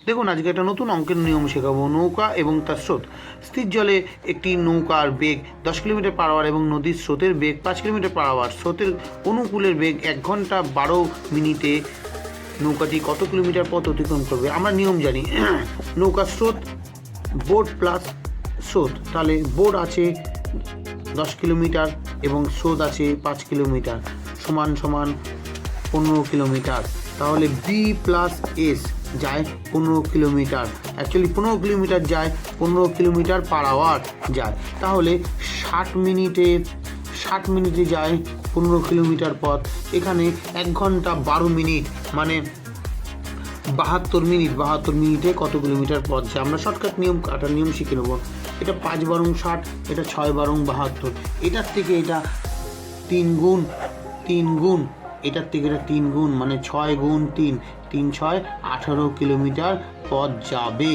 দেখুন আজকে একটা নতুন অঙ্কের নিয়ম শেখাবো। নৌকা এবং তার স্রোত। স্থির জলে একটি নৌকার বেগ 10 কিলোমিটার পার আওয়ার এবং নদীর স্রোতের বেগ 5 কিলোমিটার পার আওয়ার। স্রোতের অনুকূলের বেগ 1 ঘন্টা 12 মিনিটে নৌকাটি কত কিলোমিটার পথ অতিক্রম করবে? আমরা নিয়ম জানি। নৌকার স্রোত বোট প্লাস স্রোত, তাহলে বোট আছে 10 কিলোমিটার এবং স্রোত আছে 5 কিলোমিটার, সমান সমান 15 কিলোমিটার। তাহলে বি প্লাস এস যায় 15 কিলোমিটার। অ্যাকচুয়ালি 15 কিলোমিটার যায়, 15 কিলোমিটার পার আওয়ার যায়। তাহলে 60 মিনিটে যায় 15 কিলোমিটার পথ। এখানে 1 ঘন্টা 12 মিনিট মানে 72 মিনিট। 72 মিনিটে কত কিলোমিটার পথ যায়? আমরা শর্টকাট নিয়ম শিখে নেব। এটা 5 বারং 60, এটা 6 বারং 72। এটার থেকে এটা 3 গুণ, এটার থেকে এটা 3 গুণ, মানে 6 গুণ 3, 3 6 18 কিলোমিটার পথ যাবে।